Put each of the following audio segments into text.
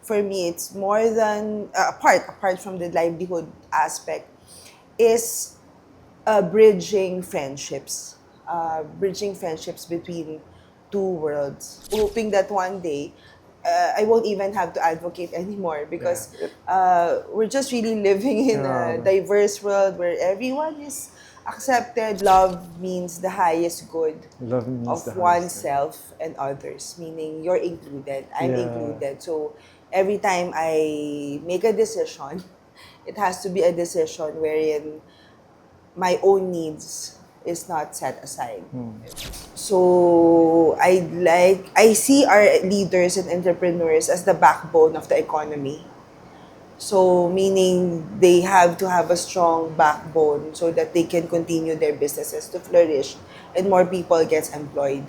for me, it's more than apart from the livelihood aspect, is bridging friendships between two worlds. Hoping that one day, I won't even have to advocate anymore because we're just really living in a diverse world where everyone is accepted. Love means the highest good Love means the of highest good. oneself and others, meaning you're included, I'm Yeah. included. So every time I make a decision, it has to be a decision wherein my own needs is not set aside. So I see our leaders and entrepreneurs as the backbone of the economy. So meaning they have to have a strong backbone so that they can continue their businesses to flourish and more people gets employed.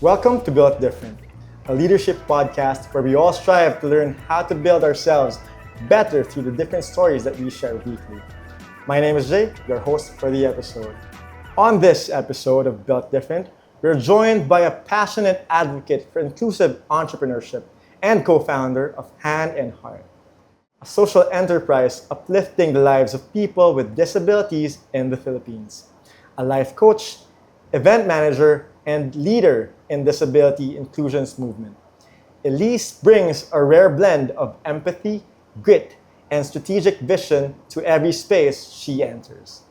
Welcome to Built Different, a leadership podcast where we all strive to learn how to build ourselves better through the different stories that we share weekly. My name is Jay, your host for the episode. On this episode of Built Different, we're joined by a passionate advocate for inclusive entrepreneurship and co-founder of Hand and Heart, a social enterprise uplifting the lives of people with disabilities in the Philippines, a life coach, event manager, and leader in disability inclusions movement. Elyse brings a rare blend of empathy, grit, and strategic vision to every space she enters.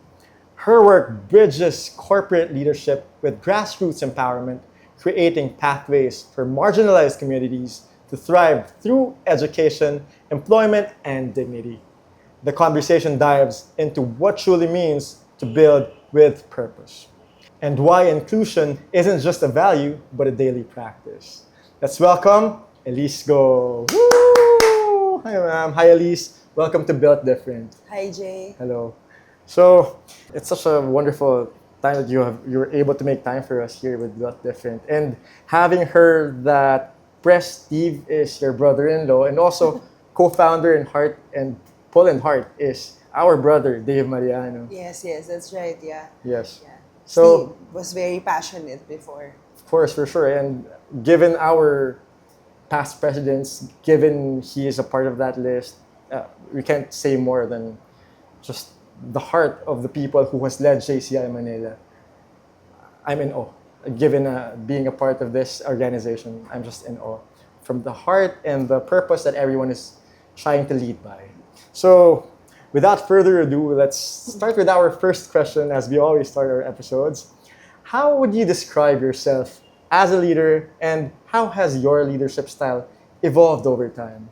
Her work bridges corporate leadership with grassroots empowerment, creating pathways for marginalized communities to thrive through education, employment, and dignity. The conversation dives into what truly means to build with purpose and why inclusion isn't just a value, but a daily practice. Let's welcome Elyse Go. Woo! Hi, ma'am. Hi, Elyse. Welcome to Built Different. Hi, Jay. Hello. So, it's such a wonderful time that you were able to make time for us here with Built Different. And having heard that Press Steve is your brother-in-law and also co-founder in Heart and Pull and Heart is our brother, Dave Mariano. Yes, that's right, yeah. Yes. Yeah. So, Steve was very passionate before. of course, for sure. And given our past presidents, given he is a part of that list, we can't say more than just the heart of the people who has led JCI Manila. I'm in awe. Given being a part of this organization, I'm just in awe from the heart and the purpose that everyone is trying to lead by. So, without further ado, let's start with our first question as we always start our episodes. How would you describe yourself as a leader and how has your leadership style evolved over time?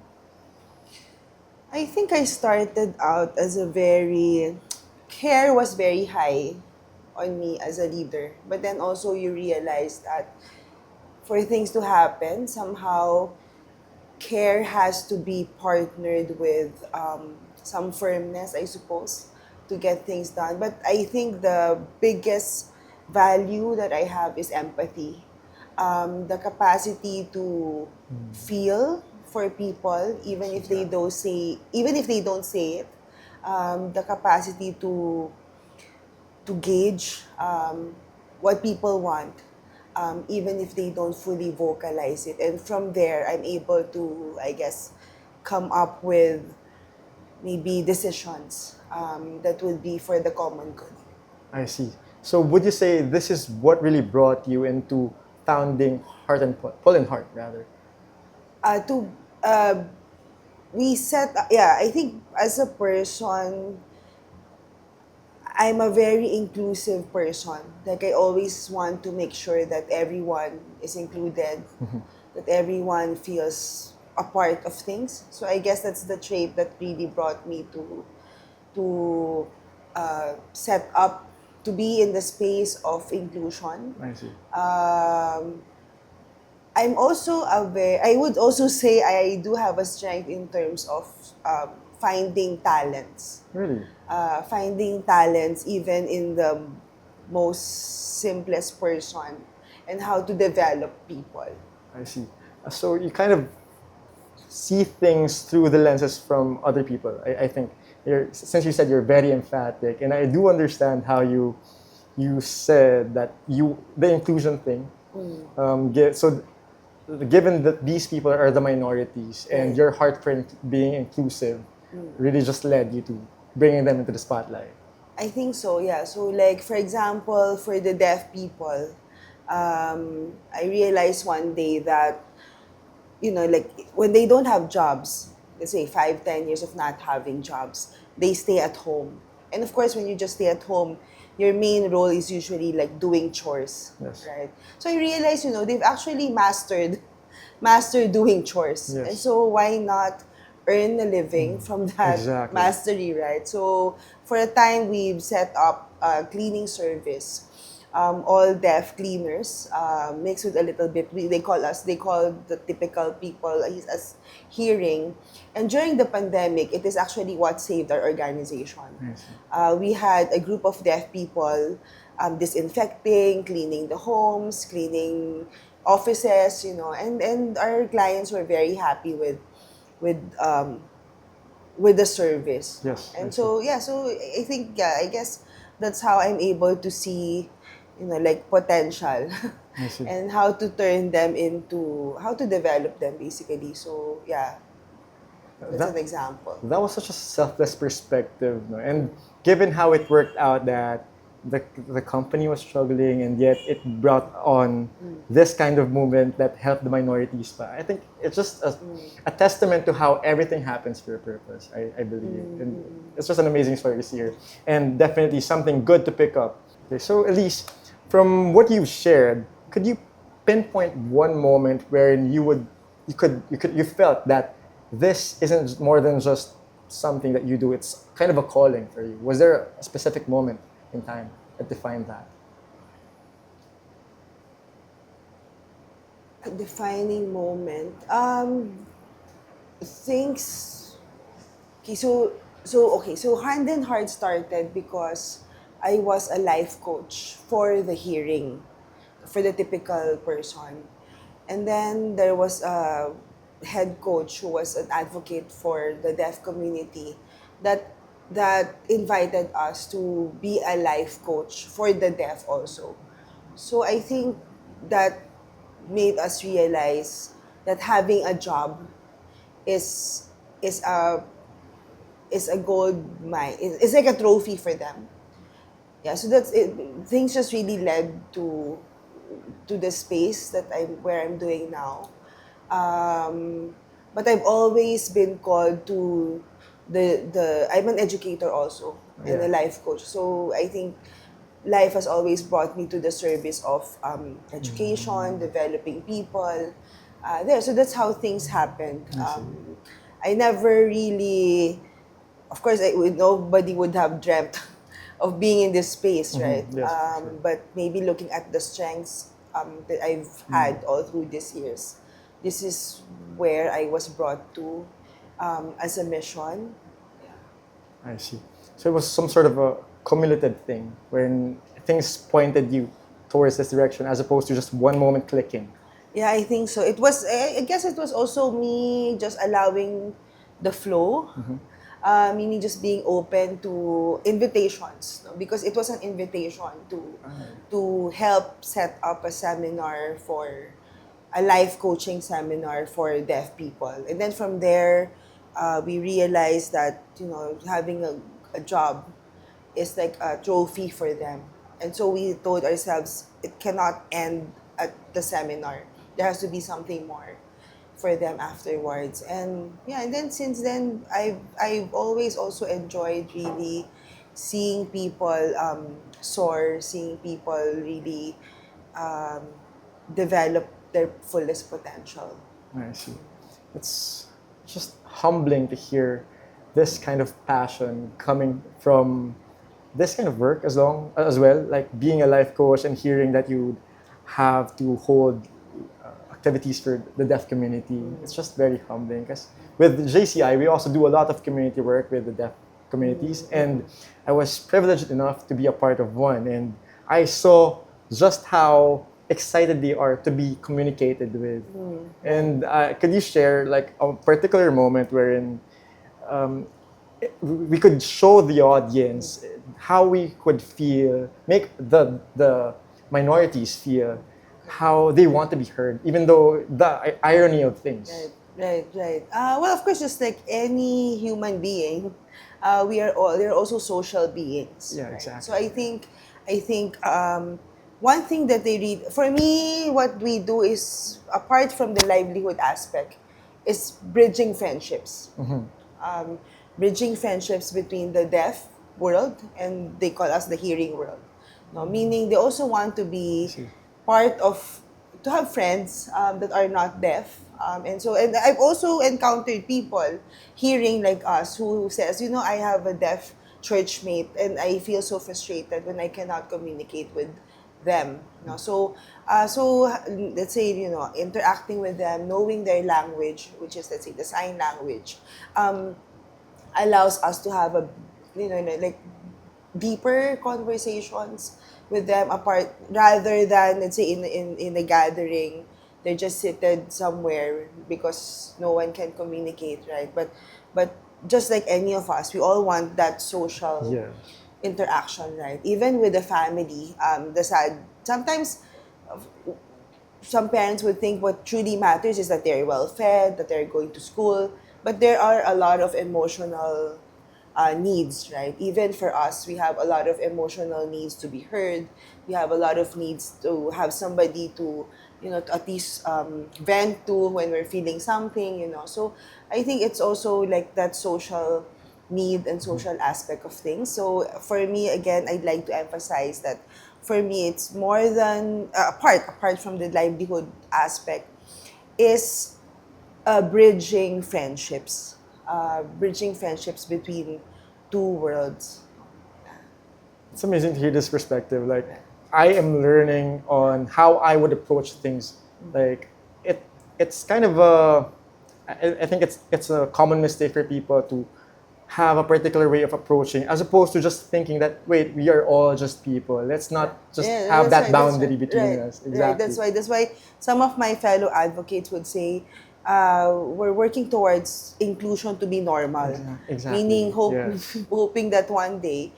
I think I started out as care was very high on me as a leader. But then also you realize that for things to happen, somehow care has to be partnered with some firmness, I suppose, to get things done. But I think the biggest value that I have is empathy. The capacity to feel for people, even if they don't say it. The capacity to gauge what people want, even if they don't fully vocalize it. And from there, I'm able to, I guess, come up with maybe decisions that would be for the common good. I see. So would you say this is what really brought you into founding Heart and Pull and Heart rather? To we set Yeah, I think as a person, I'm a very inclusive person. Like, I always want to make sure that everyone is included, that everyone feels a part of things. So I guess that's the trait that really brought me to set up to be in the space of inclusion. I see. I'm also aware, I would also say I do have a strength in terms of finding talents. Really? Finding talents even in the most simplest person and how to develop people. I see. So you kind of see things through the lenses from other people. I think since you said you're very emphatic, and I do understand how you you said that the inclusion thing. Given that these people are the minorities and Right. your heart for being inclusive really just led you to bringing them into the spotlight. I think so, yeah. So, like, for example, for the deaf people, I realized one day that, like, when they don't have jobs, let's say 5, 10 years of not having jobs, they stay at home. And of course, when you just stay at home, your main role is usually like doing chores, Yes. right? So I realized, they've actually mastered doing chores. And Yes. so why not earn a living from that Exactly. mastery, right? So for a time, we've set up a cleaning service. All deaf cleaners, mixed with a little bit. They call the typical people as hearing. And during the pandemic, it is actually what saved our organization. We had a group of deaf people disinfecting, cleaning the homes, cleaning offices, and our clients were very happy with um, with the service. Yes, I And see. so yeah, so I think, yeah, I guess that's how I'm able to see, like, potential I see. and how to develop them basically. So yeah, that's an That example. that was such a selfless perspective, no? And given how it worked out that the company was struggling and yet it brought on this kind of movement that helped the minorities. But I think it's just a testament to how everything happens for a purpose, I believe. And it's just an amazing story to see here. And definitely something good to pick up. Okay, so Elise, from what you've shared, could you pinpoint one moment wherein you felt that this isn't more than just something that you do, it's kind of a calling for you? Was there a specific moment in time that defined that? A defining moment. Things. Okay, so Hand and Heart started because I was a life coach for the hearing, for the typical person. And then there was a head coach who was an advocate for the deaf community that invited us to be a life coach for the deaf also. So I think that made us realize that having a job is is a is a gold mine. It's like a trophy for them. Yeah, so that's it. Things just really led to the space that I'm doing now. But I've always been called to the I'm an educator also and a Yeah. life coach. So I think life has always brought me to the service of education, developing people. So that's how things happened. I never really, of course, nobody would have dreamt of being in this space, right? Yes, for sure. But maybe looking at the strengths that I've had all through these years, this is where I was brought to as a mission. I see. So it was some sort of a cumulative thing wherein things pointed you towards this direction as opposed to just one moment clicking. Yeah, I think so. I guess it was also me just allowing the flow, meaning just being open to invitations, no? Because it was an invitation to help set up a seminar a life coaching seminar for deaf people. And then from there, we realized that, having a job is like a trophy for them. And so we told ourselves it cannot end at the seminar. There has to be something more for them afterwards. And yeah, and then since then I've always also enjoyed really seeing people soar, seeing people really um, develop their fullest potential. I see. It's just humbling to hear this kind of passion coming from this kind of work as well, like being a life coach and hearing that you have to hold activities for the deaf community. It's just very humbling because with JCI, we also do a lot of community work with the deaf communities, and I was privileged enough to be a part of one, and I saw just how excited they are to be communicated with. And could you share like a particular moment wherein we could show the audience how we could feel, make the minorities feel how they want to be heard, even though the irony of things. Right. Well, of course, just like any human being, they're also social beings. Yeah, Right? exactly. So I think one thing that they read for me, what we do is apart from the livelihood aspect, is bridging friendships. Bridging friendships between the deaf world and they call us the hearing world. No, meaning they also want to be see. part of to have friends that are not deaf. And I've also encountered people hearing like us who says, I have a deaf church mate and I feel so frustrated when I cannot communicate with them. So let's say interacting with them, knowing their language, which is let's say the sign language, allows us to have a like deeper conversations with them apart rather than let's say in a gathering they're just seated somewhere because no one can communicate, right? But just like any of us, we all want that social Yeah. interaction, right? Even with the family, the sad sometimes some parents would think what truly matters is that they're well fed, that they're going to school, but there are a lot of emotional needs, right? Even for us, we have a lot of emotional needs to be heard. We have a lot of needs to have somebody to, to at least vent to when we're feeling something. So I think it's also like that social need and social aspect of things. So for me, again, I'd like to emphasize that for me, it's more than apart from the livelihood aspect, is bridging friendships between two worlds. It's amazing to hear this perspective. Like, I am learning on how I would approach things. Like, it's kind of I think it's a common mistake for people to have a particular way of approaching, as opposed to just thinking that wait, we are all just people. Let's not just Yeah, have that's that right, boundary between right, us. right. Exactly. That's why some of my fellow advocates would say, we're working towards inclusion to be normal, Exactly. meaning Yes. hoping that one day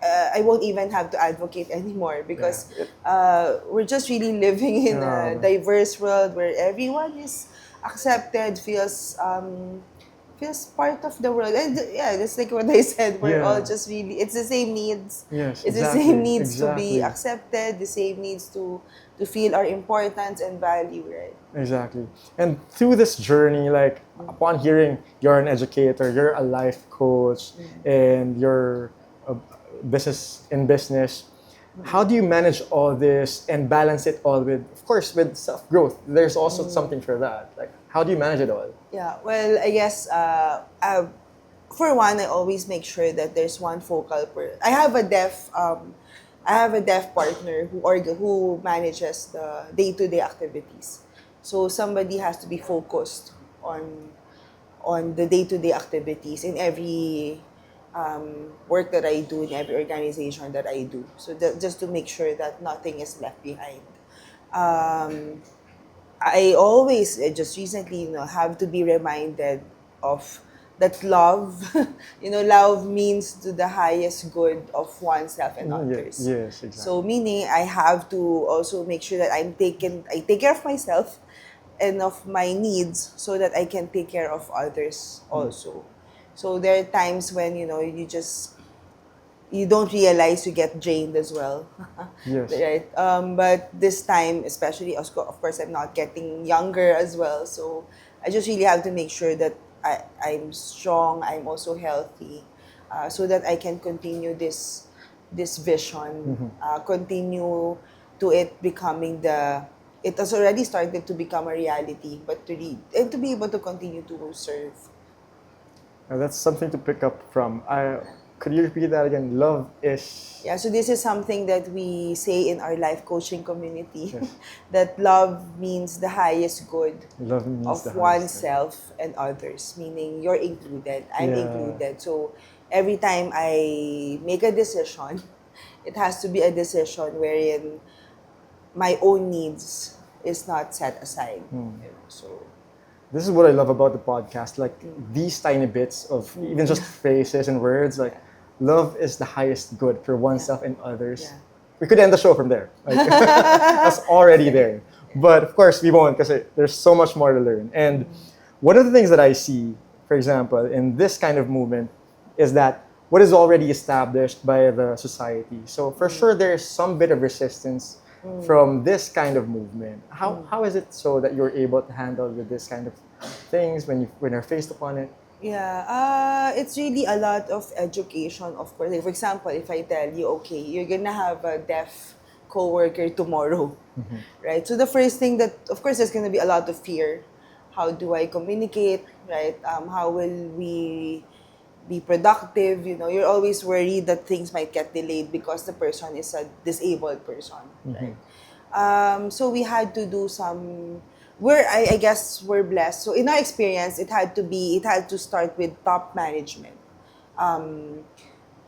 I won't even have to advocate anymore because Yeah. we're just really living in a Yeah. diverse world where everyone is accepted, feels part of the world. And yeah, just like what I said, we're all Yeah. just really, it's the same needs. Yes. It's the same Exactly. needs to be Exactly. accepted, the same needs to feel our importance and value, right? Exactly. And through this journey, like upon hearing you're an educator, you're a life coach, and you're a business, how do you manage all this and balance it all with, of course, with self growth? There's also something for that. Like, how do you manage it all? Yeah, well, I guess for one, I always make sure that there's one focal per. I have a deaf partner who manages the day-to-day activities. So somebody has to be focused on the day-to-day activities in every work that I do in every organization that I do. So just to make sure that nothing is left behind. Um, I always just recently, have to be reminded of that love, love means to the highest good of oneself and Yeah, others. yes, So exactly. meaning I have to also make sure that I take care of myself and of my needs so that I can take care of others also. So there are times when, you don't realize you get drained as well. Yes. Right? But this time, especially, of course, I'm not getting younger as well. So I just really have to make sure that I'm strong, I'm also healthy, so that I can continue this vision, continue to it becoming it has already started to become a reality, but and to be able to continue to serve. Now, that's something to pick up from. Could you repeat that again? Love is. Yeah, so this is something that we say in our life coaching community, Yes. that love means the highest good Love means of the highest good. oneself and others, meaning you're included, I'm Yeah. included. So every time I make a decision, it has to be a decision wherein my own needs is not set aside. So This is what I love about the podcast. Like these tiny bits of even just phrases and words, like love is the highest good for oneself and others. Yeah. We could end the show from there. Like, that's already there. But of course, we won't because there's so much more to learn. And one of the things that I see, for example, in this kind of movement is that what is already established by the society. So for sure, there's some bit of resistance from this kind of movement. How is it so that you're able to handle with this kind of things when you're faced upon it? Yeah, it's really a lot of education, of course. Like, for example, if I tell you, okay, you're gonna have a deaf coworker tomorrow, right? So the first thing that, of course, there's gonna be a lot of fear. How do I communicate, right? How will we be productive? You know, you're always worried that things might get delayed because the person is a disabled person, right? So we had to do some. I guess we're blessed. So in our experience, it had to start with top management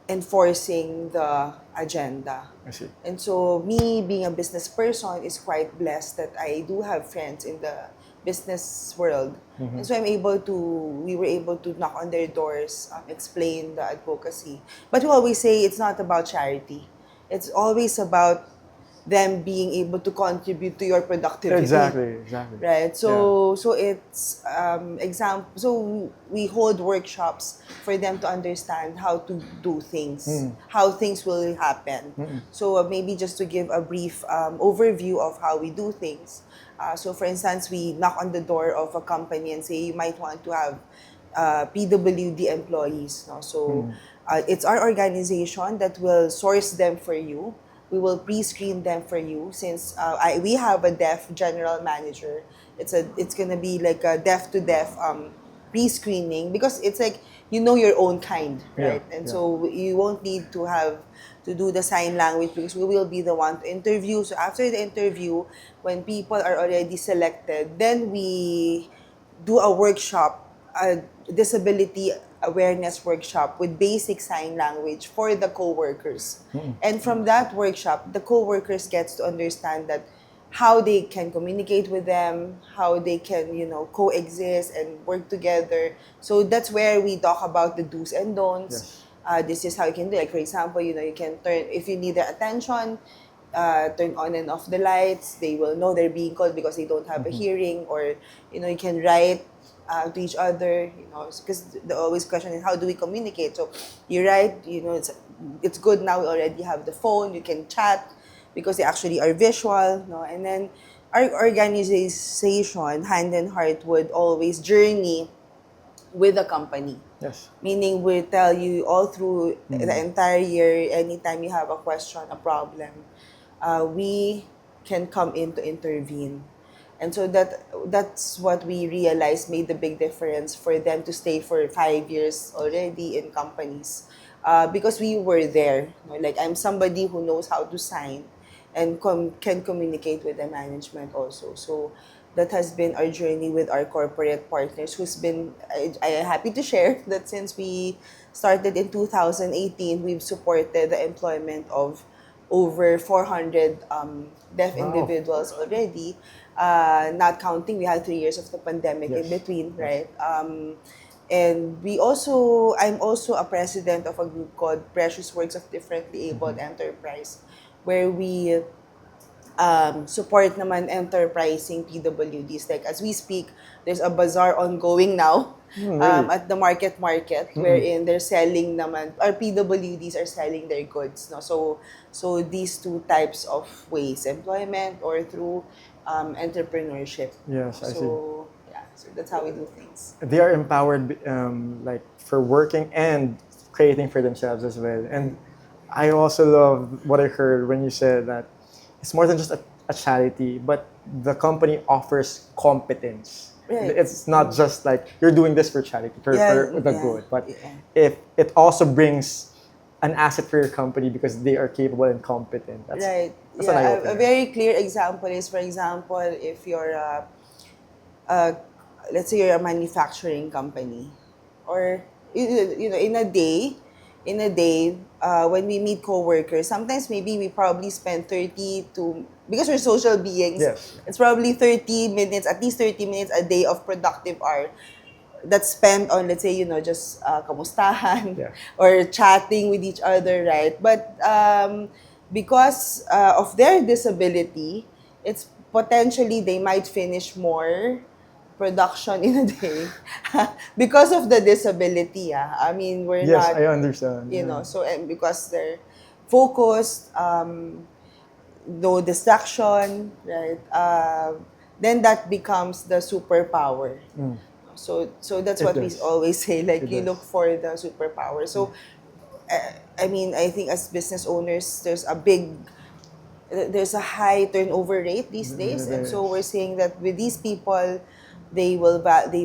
enforcing the agenda. I see. And so me being a business person is quite blessed that I do have friends in the business world. And so we were able to knock on their doors, explain the advocacy. But we always say it's not about charity. It's always about them being able to contribute to your productivity. Exactly. Right. So it's so we hold workshops for them to understand how to do things, how things will happen. So maybe just to give a brief overview of how we do things. So for instance, we knock on the door of a company and say you might want to have PWD employees. No? So it's our organization that will source them for you. We will pre-screen them for you since we have a deaf general manager. It's gonna be like a deaf to deaf pre-screening because it's like you know your own kind, right? And so you won't need to have to do the sign language because we will be the one to interview. So after the interview, when people are already selected, then we do a workshop, a disability awareness workshop with basic sign language for the co-workers. And from that workshop, the co-workers gets to understand that how they can communicate with them, how they can, coexist and work together. So that's where we talk about the do's and don'ts. This is how you can do. Like for example, you can turn if you need their attention, turn on and off the lights. They will know they're being called because they don't have a hearing, or you can write to each other. Because the always question is how do we communicate? So you write. It's good now. We already have the phone. You can chat because they actually are visual. No, and then our organization, hand and heart, would always journey with the company. Yes. Meaning we tell you all through the entire year, anytime you have a question, a problem, we can come in to intervene. And so that's what we realized made the big difference for them to stay for 5 years already in companies. Because we were there. Like I'm somebody who knows how to sign and can communicate with the management also. So that has been our journey with our corporate partners who's been, I am happy to share that since we started in 2018, we've supported the employment of over 400 deaf individuals already. Not counting, we had 3 years of the pandemic in between, right? And I'm also a president of a group called Precious Works of Differently Abled Enterprise, where we support naman enterprising PWDs. Like as we speak, there's a bazaar ongoing now at the market wherein they're selling naman, our PWDs are selling their goods. No? So these two types of ways, employment or through entrepreneurship. Yes, I see. So that's how we do things. They are empowered like for working and creating for themselves as well. And I also love what I heard when you said that it's more than just a charity, but the company offers competence. Right. It's not just like you're doing this for charity, for the good, but if it also brings an asset for your company because they are capable and competent. That's an eye-opener. A very clear example is, for example, if you're let's say you're a manufacturing company, or in a day, when we meet coworkers, sometimes maybe we probably spend 30 to, because we're social beings, it's probably 30 minutes, at least 30 minutes a day of productive hour. that's spent on, let's say, just kamustahan Yeah. or chatting with each other, right? But because of their disability, it's potentially they might finish more production in a day because of the disability. I mean, we're Yes, not, I understand. Yeah. so, and because they're focused, no distraction, right? Then that becomes the superpower. So that's It what we does. always say, like It you does. look for the superpower. So I mean, I think as business owners, there's a high turnover rate these days, There and so is. we're saying that with these people, they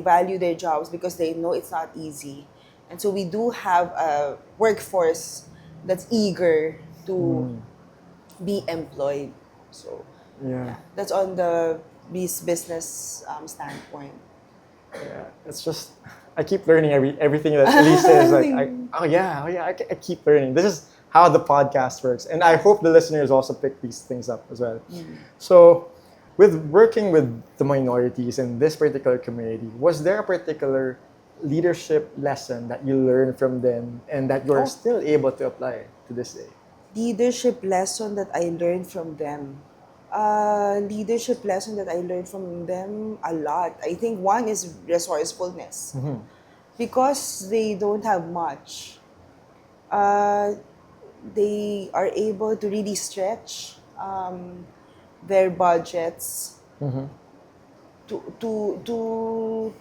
value their jobs because they know it's not easy, and so we do have a workforce that's eager to be employed. So Yeah. yeah, that's on the business standpoint. Yeah, it's just I keep learning everything that Elise says. Like, I keep learning. This is how the podcast works, and I hope the listeners also pick these things up as well. So, with working with the minorities in this particular community, was there a particular leadership lesson that you learned from them and that you're Oh, still able to apply to this day? leadership lesson that I learned from them. Leadership lesson that I learned from them a lot. I think one is resourcefulness. Because they don't have much, uh, they are able to really stretch their budgets to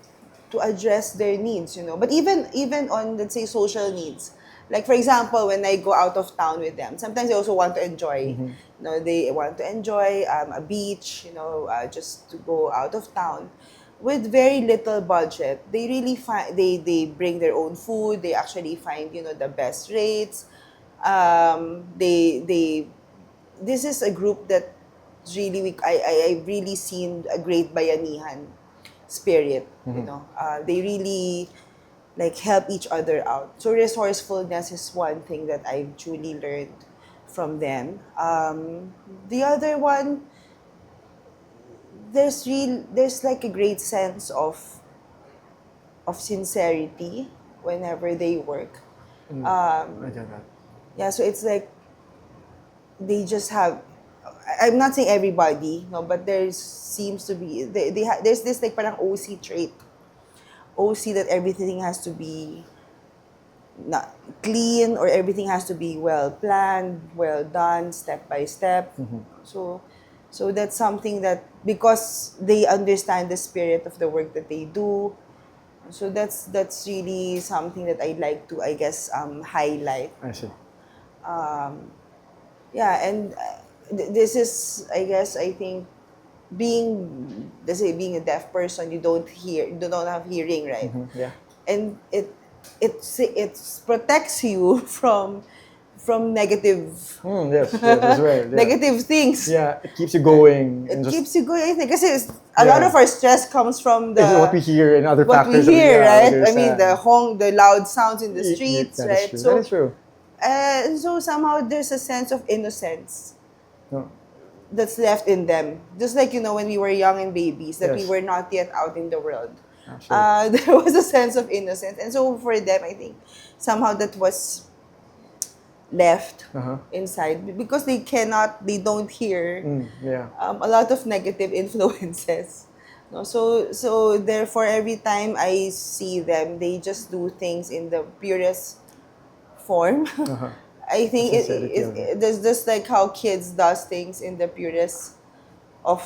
address their needs. But even on, let's say, social needs, like for example, when I go out of town with them, sometimes they also want to enjoy. They want to enjoy a beach. Just to go out of town with very little budget. They really find they bring their own food. They actually find the best rates. They This is a group that really I've really seen a great bayanihan spirit. They really like help each other out. So resourcefulness is one thing that I've truly learned from them. The other one, there's like a great sense of sincerity whenever they work. I get that. Yeah, so it's like they just have. I'm not saying everybody, no, but there seems to be there's this like parang OC trait. OC that everything has to be not clean, or everything has to be well planned, well done, step by step. So that's something that, because they understand the spirit of the work that they do. So that's really something that I'd like to, I guess, highlight. I see. Yeah, and this is, I guess, I think, let's say, being a deaf person, you don't have hearing, right? Yeah. And it protects you from negative Yes, as well. Yeah. negative things. Yeah, it keeps you going It and just keeps you going, I think, kasi a lot Yeah. of our stress comes from it's what we hear and other what we factors. hear, right? I mean, understand. the loud sounds in the streets, That is right? true. So That is true. so somehow there's a sense of innocence No. that's left in them. Just like, when we were young and babies, that we Yes. were not yet out in the world. Absolutely. There was a sense of innocence. And so for them, I think, somehow that was left inside, because they don't hear Yeah. a lot of negative influences. No, so therefore, every time I see them, they just do things in the purest form. I think The sincerity of it. there's just like how kids does things in the purest of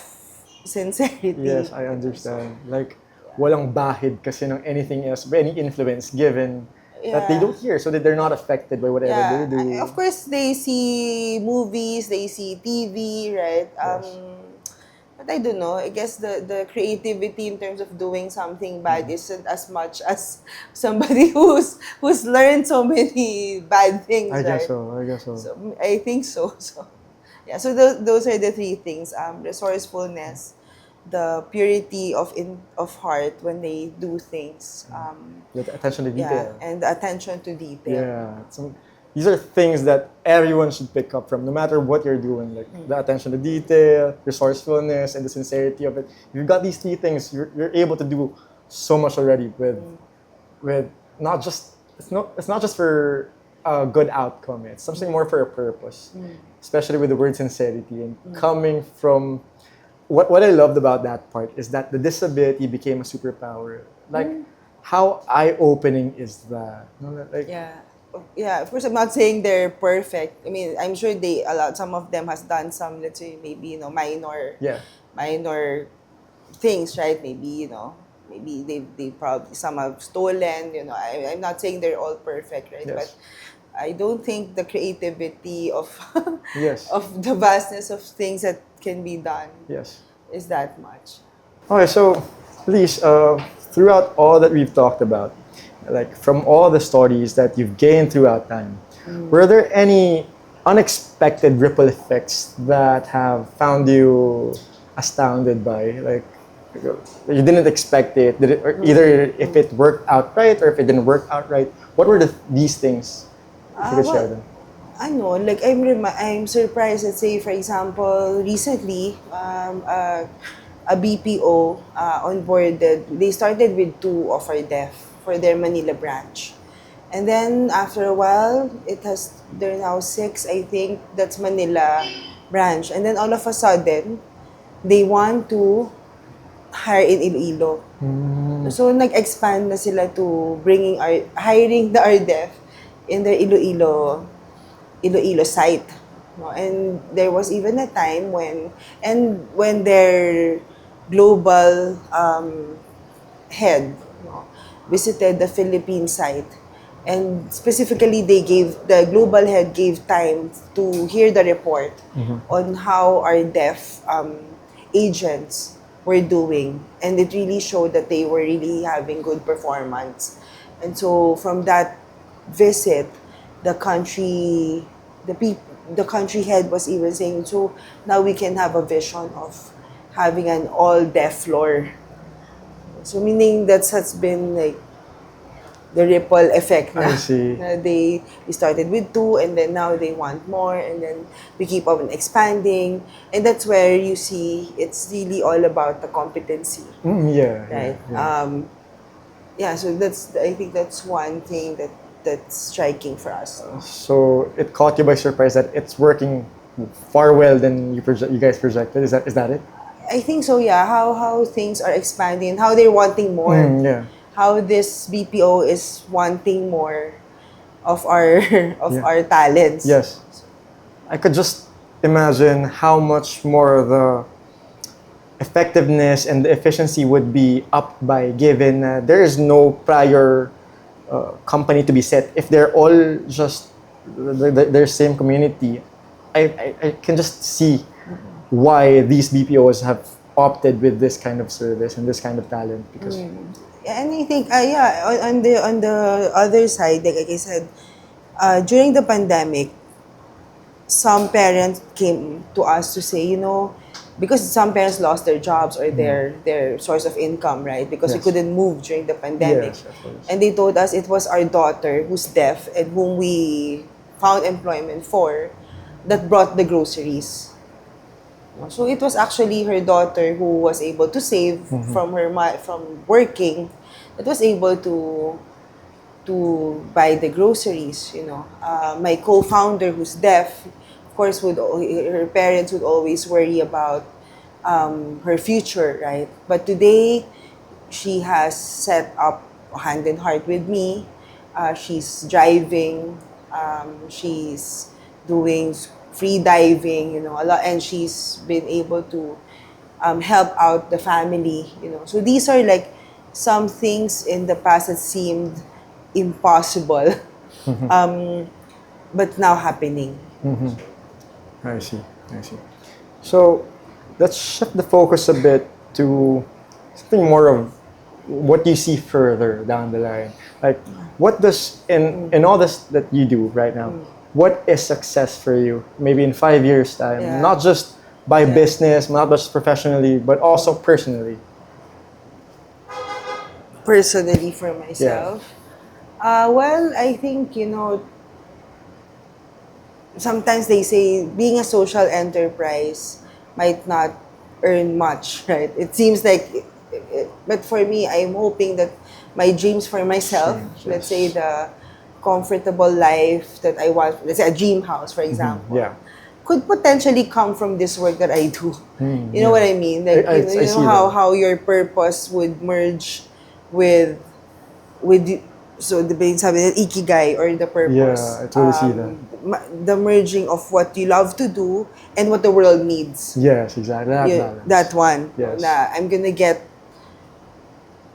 sincerity. Yes, I understand. Like, walang bahid kasi ng anything else, any influence given that they Yeah. don't hear, so that they're not affected by whatever Yeah, they do. of course they see movies, they see TV, right? But I don't know. I guess the creativity in terms of doing something bad isn't as much as somebody who's learned so many bad things, I guess right? so. I guess so. So I think so. So yeah. So those are the three things: resourcefulness, the purity of heart when they do things. The attention to Yeah, detail. and the attention to detail. Yeah. These are things that everyone should pick up from, no matter what you're doing. Like the attention to detail, resourcefulness, and the sincerity of it. If you've got these three things, you're able to do so much already with not just it's not just for a good outcome. It's something more for a purpose, especially with the word sincerity and coming from. What I loved about that part is that the disability became a superpower. Like, how eye opening is that? You know, like, Yeah. Yeah, of course I'm not saying they're perfect. I mean, I'm sure some of them has done some, let's say, maybe, yeah, minor things, right? Maybe, maybe they probably, some have stolen, I'm not saying they're all perfect, right? But yes, I don't think the creativity of yes, of the vastness of things that can be done yes. is that much. Okay, so please, throughout all that we've talked about, like from all the stories that you've gained throughout time, were there any unexpected ripple effects that have found you astounded by? Like, you didn't expect it, did it, or either if it worked out right or if it didn't work out right. What were these things? If you could share Well, them. I know, like I'm surprised. Let's say, for example, recently, a BPO onboarded. They started with two of our deaf for their Manila branch, and then after a while, they're now six. I think that's Manila branch, and then all of a sudden, they want to hire in Iloilo. So nag-expand na sila to hiring the RDEF in the Iloilo site. No? And there was even a time when their global head, no, visited the Philippine site, and specifically the global head gave time to hear the report on how our deaf agents were doing, and it really showed that they were really having good performance. And so from that visit, the country the country head was even saying, so now we can have a vision of having an all deaf floor. So meaning that has been like the ripple effect I na. see. Na we started with two, and then now they want more, and then we keep on expanding. And that's where you see it's really all about the competency, Yeah, yeah, right? yeah. Yeah, so I think that's one thing that's striking for us. So it caught you by surprise that it's working far well than you guys projected. Is that it? I think so, yeah. How things are expanding, how they're wanting more, Yeah, how this BPO is wanting more of our of yeah. our talents. Yes. I could just imagine how much more the effectiveness and the efficiency would be up by given there is no prior company to be set. If they're all just their same community, I can just see why these BPOs have opted with this kind of service and this kind of talent because And I think, yeah, on the other side, like I said, during the pandemic, some parents came to us to say, because some parents lost their jobs or their source of income, right? Because we yes, couldn't move during the pandemic. yes, of course, And they told us it was our daughter who's deaf and whom we found employment for that brought the groceries. So it was actually her daughter who was able to save from working, that was able to buy the groceries. My co-founder who's deaf, of course, her parents would always worry about her future, right? But today, she has set up hand in heart with me. She's driving. She's doing free diving. A lot, and she's been able to help out the family. So these are like some things in the past that seemed impossible, but now happening. I see, I see. So let's shift the focus a bit to something more of what you see further down the line. Like, what does in all this that you do right now? What is success for you? Maybe in 5 years' time, Yeah. not just by Yeah. business, not just professionally, but also personally. Personally, for Yeah. myself, well, I think, sometimes they say being a social enterprise might not earn much, right? It seems like but for me, I'm hoping that my dreams for myself, Change, let's yes. say the comfortable life that I want, let's say a dream house, for example, Yeah. could potentially come from this work that I do. You know Yeah. what I mean? Like, I you know see that. how your purpose would merge with with so the being sabi ng ikigai or the Yeah, purpose, I totally see that. the merging of what you love to do and what the world needs. Yes, exactly. That That balance. one, no, Yes. na I'm gonna get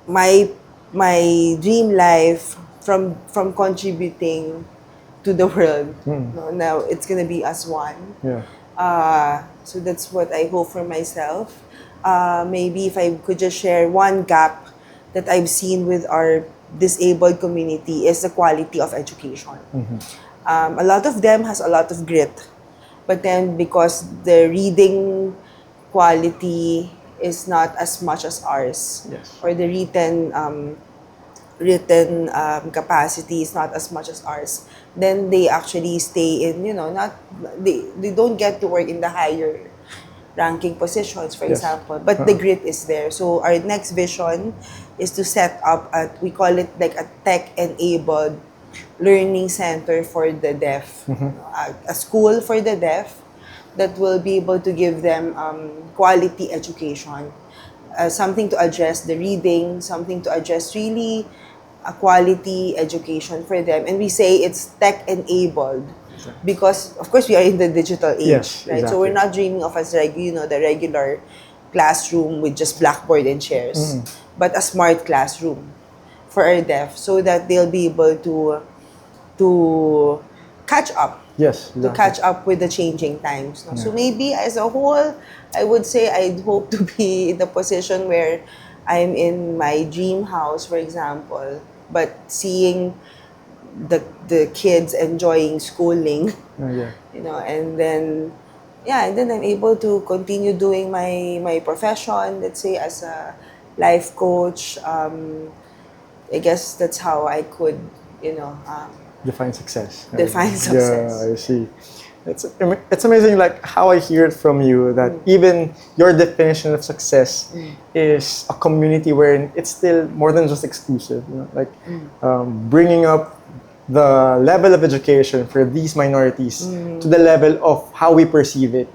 my my dream life from contributing to the world. No, now it's gonna be as one. Yeah. So that's what I hope for myself. Maybe if I could just share one gap that I've seen with our disabled community is the quality of education. A lot of them has a lot of grit, but then because the reading quality is not as much as ours, Yes. or the written capacity is not as much as ours, then they actually stay in, not they don't get to work in the higher ranking positions, for Yes. example. But the grit is there. So our next vision is to set up we call it like a tech-enabled learning center for the deaf, a school for the deaf that will be able to give them quality education, something to address the reading, something to address really a quality education for them. And we say it's tech-enabled because, of course, we are in the digital age, Yes, right? So we're exactly. not dreaming of as the regular classroom with just blackboard and chairs, but a smart classroom for our deaf so that they'll be able to catch up Yes, to exactly. catch up with the changing times. No? So maybe as a whole, I would say I'd hope to be in the position where I'm in my dream house, for example, but seeing the kids enjoying schooling, Yeah. and then and then I'm able to continue doing my profession, let's say as a life coach. I guess that's how I could, Define success. define success. Yeah, I see. It's amazing, like how I hear it from you that even your definition of success is a community where it's still more than just exclusive. Like bringing up the level of education for these minorities to the level of how we perceive it.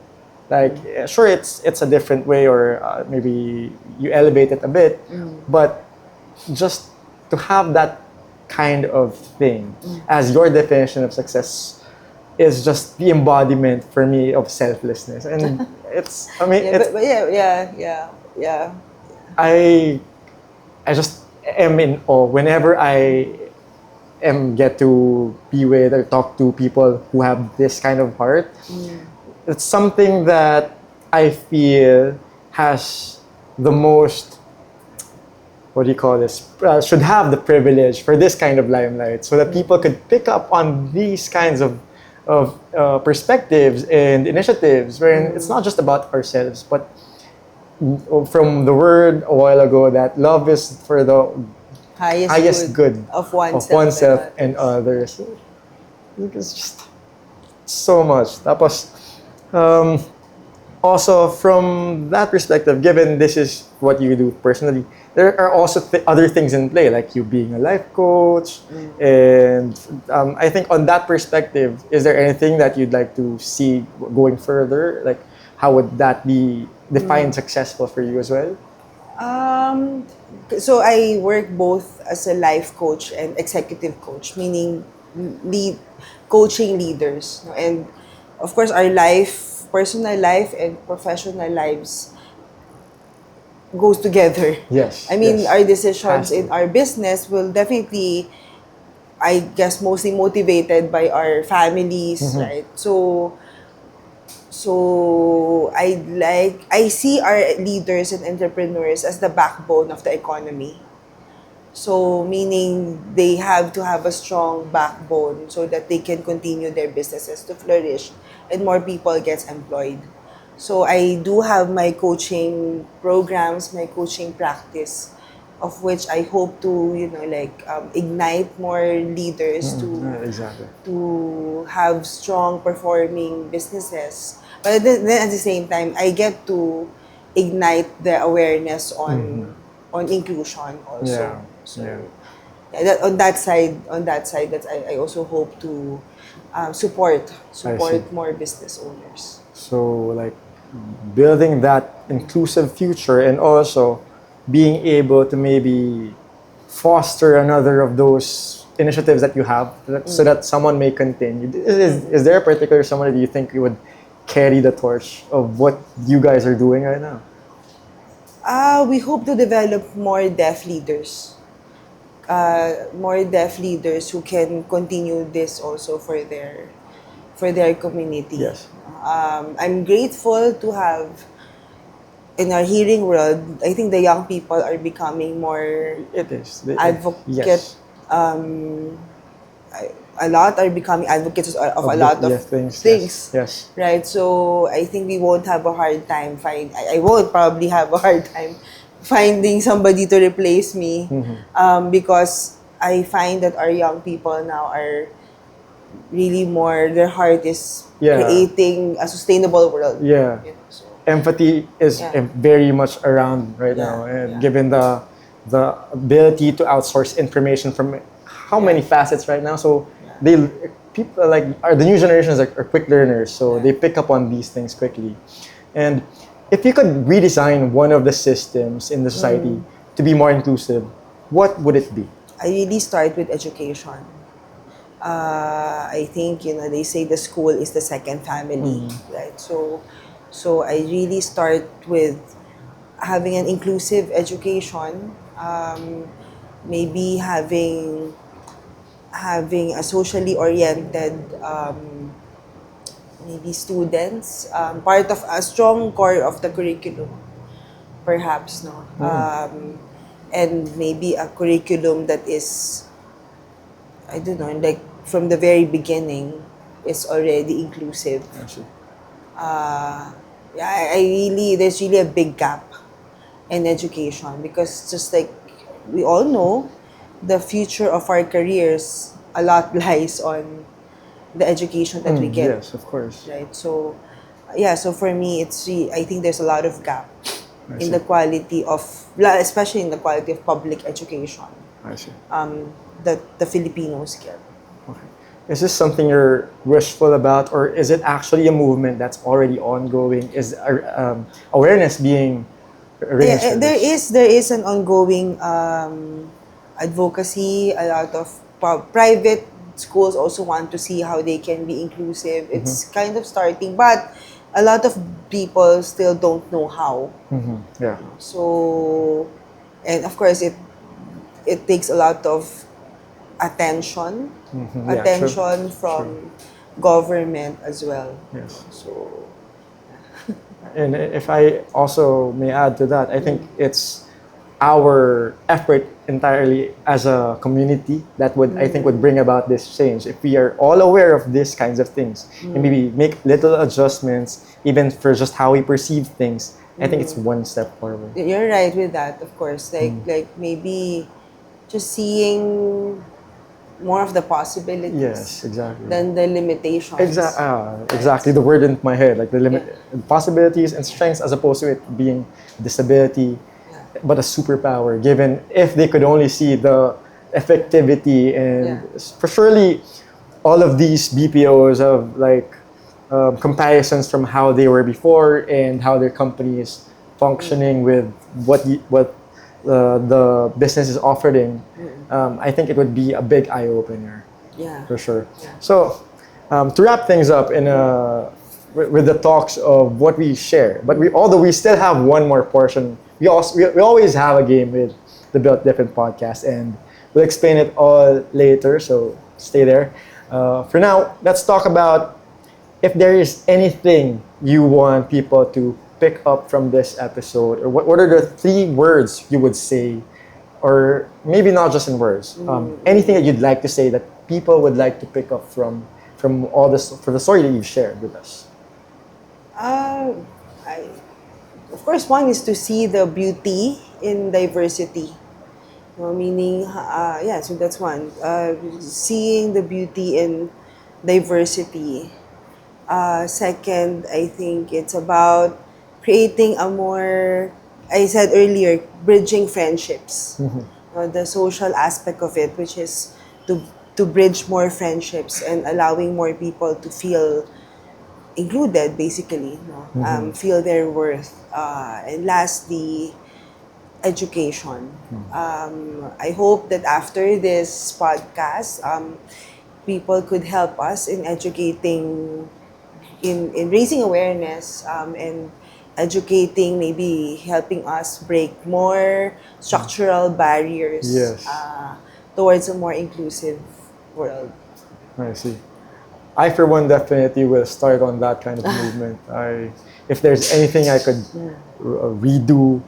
Like sure, it's a different way, or maybe you elevate it a bit, but just to have that kind of thing as your definition of success is just the embodiment for me of selflessness. And Yeah, but yeah. I just am in awe whenever I get to be with or talk to people who have this kind of heart. It's something that I feel has the most, what do you call this, should have the privilege for this kind of limelight so that people could pick up on these kinds of perspectives and initiatives wherein it's not just about ourselves, but from the word a while ago that love is for the highest good of of oneself, oneself and others. It's just so much. Tapos, also from that perspective, given this is what you do personally, there are also other things in play, like you being a life coach. And I think on that perspective, is there anything that you'd like to see going further? Like, how would that be defined successful for you as well? So I work both as a life coach and executive coach, meaning lead coaching leaders. No? And of course, our personal life and professional lives goes together. Yes. I mean, yes. our decisions Has to. in our business will definitely, I guess, mostly motivated by our families, right? So I see our leaders and entrepreneurs as the backbone of the economy. So meaning they have to have a strong backbone so that they can continue their businesses to flourish and more people gets employed. So I do have my coaching programs, my coaching practice, of which I hope to, ignite more leaders Exactly. to have strong performing businesses. But then at the same time, I get to ignite the awareness on on inclusion also. Yeah. So Yeah. yeah, on that side, that I also hope to I see. support more business owners. So like building that inclusive future and also being able to maybe foster another of those initiatives that you have so that someone may continue. Is there a particular someone that you think you would carry the torch of what you guys are doing right now? We hope to develop more deaf leaders. More deaf leaders who can continue this also for their community. Yes. I'm grateful to have in our hearing world. I think the young people are becoming more It is. advocate. Yes. Um, a lot are becoming advocates of a lot of Yes, things. Yes. things, Yes. right? So I think we won't have a hard time I won't probably have a hard time finding somebody to replace me, because I find that our young people now are really more, their heart is Yeah. creating a sustainable world. Yeah. You know, so Empathy is yeah, very much around right yeah, now, and yeah, given the ability to outsource information from how yeah, many facets right now, so yeah, they people like are the new generations are quick learners, so yeah. they pick up on these things quickly. And if you could redesign one of the systems in the society to be more inclusive, what would it be? I really start with education. I think, you know, they say the school is the second family, right? So I really start with having an inclusive education, maybe having a socially oriented, maybe students, part of a strong core of the curriculum, perhaps, no, and maybe a curriculum that is, I don't know, like from the very beginning, is already inclusive. Actually, Yeah, I really, there's really a big gap in education, because just like we all know, the future of our careers, a lot lies on the education that we get, yes, of course. right? So yeah, so for me, I think there's a lot of gap I in see. the quality of, especially in the quality of public education, I see. that the Filipinos get. Okay. Is this something you're wishful about, or is it actually a movement that's already ongoing? Is awareness being raised for There this? is an ongoing advocacy. A lot of private schools also want to see how they can be inclusive. It's kind of starting, but a lot of people still don't know how. Yeah. So, and of course, it takes a lot of attention, Yeah. True. True. from government as well. Yes. So, And if I also may add to that, I think it's our effort entirely as a community that would I think would bring about this change. If we are all aware of these kinds of things and maybe make little adjustments, even for just how we perceive things, I think it's one step forward. you're right with that, of course. Like maybe just seeing more of the possibilities Yes, exactly. than the limitations. Exactly the word in my head, like the limit, Yeah. possibilities and strengths, as opposed to it being disability, Yeah. but a superpower. Given if they could only see the effectivity and Yeah. for surely all of these BPOs have like comparisons from how they were before and how their company is functioning with what the business is offering. I think it would be a big eye opener Yeah. for sure. Yeah. So, to wrap things up with the talks of what we share, but although we still have one more portion, we always have a game with the Built Different podcast, and we'll explain it all later. So stay there. For now, let's talk about if there is anything you want people to pick up from this episode, or what are the 3 words you would say, or maybe not just in words, anything that you'd like to say that people would like to pick up from all this for the story that you've shared with us. Uh, I, of course, one is to see the beauty in diversity. Meaning, yeah, so that's one. Seeing the beauty in diversity. Second, I think it's about creating a more I said earlier, bridging friendships. The social aspect of it, which is to to bridge more friendships and allowing more people to feel included, basically, no? Feel their worth. And lastly, education. I hope that after this podcast, people could help us in educating, in raising awareness, and educating, maybe helping us break more structural barriers Yes, towards a more inclusive world. I see. I, for one, definitely will start on that kind of movement. If there's anything I could redo,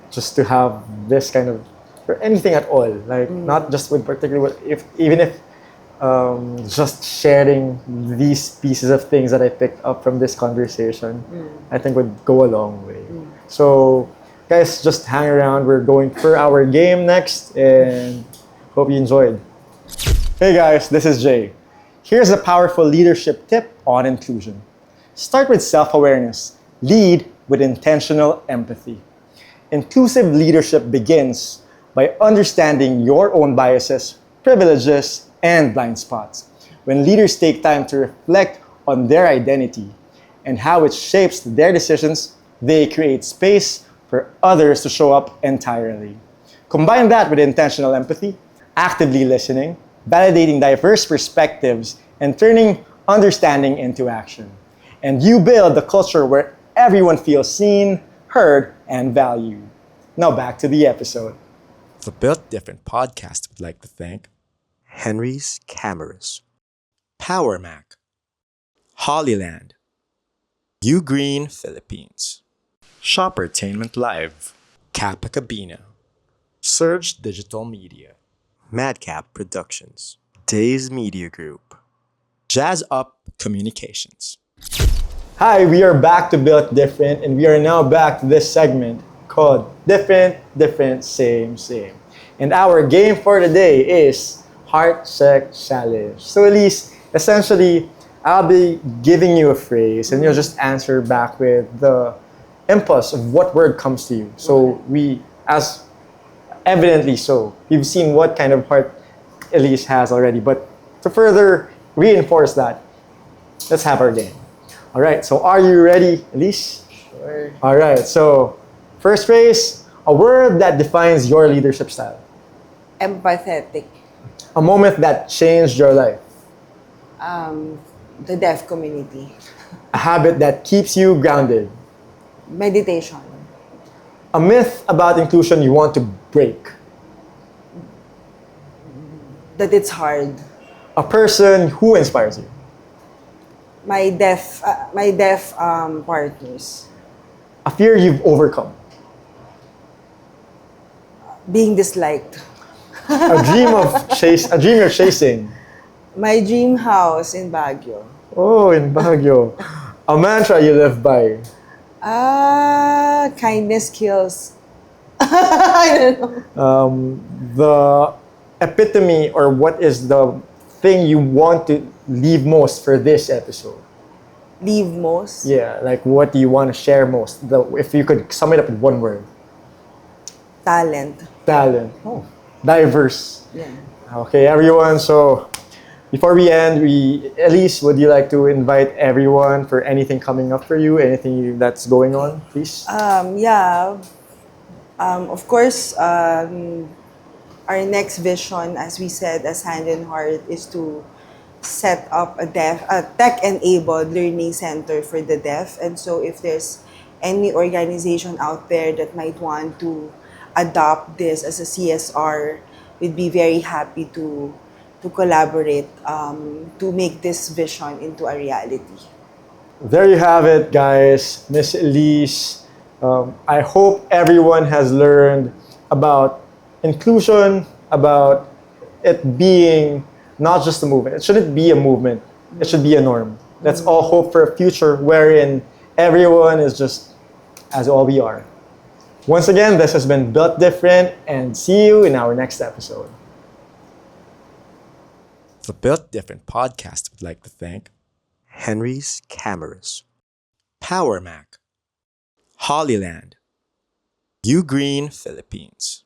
just to have this kind of, or anything at all, like not just with particular, if even if just sharing these pieces of things that I picked up from this conversation, I think would go a long way. So, guys, just hang around. We're going for our game next, and hope you enjoyed. Hey guys, this is Jay. Here's a powerful leadership tip on inclusion. Start with self awareness, lead with intentional empathy. Inclusive leadership begins by understanding your own biases, privileges, and blind spots. When leaders take time to reflect on their identity and how it shapes their decisions, they create space for others to show up entirely. Combine that with intentional empathy, actively listening, validating diverse perspectives, and turning understanding into action. And you build a culture where everyone feels seen, heard, and valued. Now back to the episode. The Built Different podcast would like to thank Henry's Cameras, Power Mac, Hollyland, U Green Philippines, Shoppertainment Live, Kappa Cabina, Surge Digital Media, Madcap Productions, Days Media Group, Jazz Up Communications. Hi, we are back to Built Different, and we are now back to this segment called Different, Different, Same, Same. And our game for today is Heart Check Challenge. So, Elise, essentially, I'll be giving you a phrase, and you'll just answer back with the impulse of what word comes to you. So, we, as evidently so, we've seen what kind of heart Elise has already. But to further reinforce that, let's have our game. All right, so are you ready, Elise? Sure. All right, so first phrase, a word that defines your leadership style. Empathetic. A moment that changed your life. The deaf community. A habit that keeps you grounded. Meditation. A myth about inclusion you want to break. That it's hard. A person who inspires you. My deaf partners. A fear you've overcome. Being disliked. A dream you're chasing. My dream house in Baguio. Oh, in Baguio. A mantra you live by. Kindness kills. I don't know. The epitome, or what is the thing you want to leave most for this episode? Leave most. Yeah, like what do you want to share most? If you could sum it up in one word. Talent. Talent. Oh, diverse. Yeah. Okay, everyone. So before we end, Elise, would you like to invite everyone for anything coming up for you? Anything that's going on, please? Of course, our next vision, as we said, as Hand in Heart, is to set up a tech-enabled learning center for the deaf. And so if there's any organization out there that might want to adopt this as a CSR, we'd be very happy to collaborate to make this vision into a reality. There you have it, guys. Miss Elise. I hope everyone has learned about inclusion, about it being not just a movement. It shouldn't be a movement. It should be a norm. Let's all hope for a future wherein everyone is just as all we are. Once again, this has been Built Different, and see you in our next episode. The Built Different podcast would like to thank Henry's Cameras, Power Mac, Hollyland, U Green Philippines,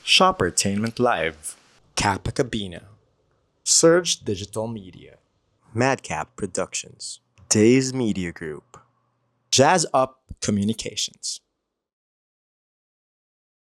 Shoppertainment Live, Kappa Cabina, Surge Digital Media, Madcap Productions, Days Media Group, Jazz Up Communications,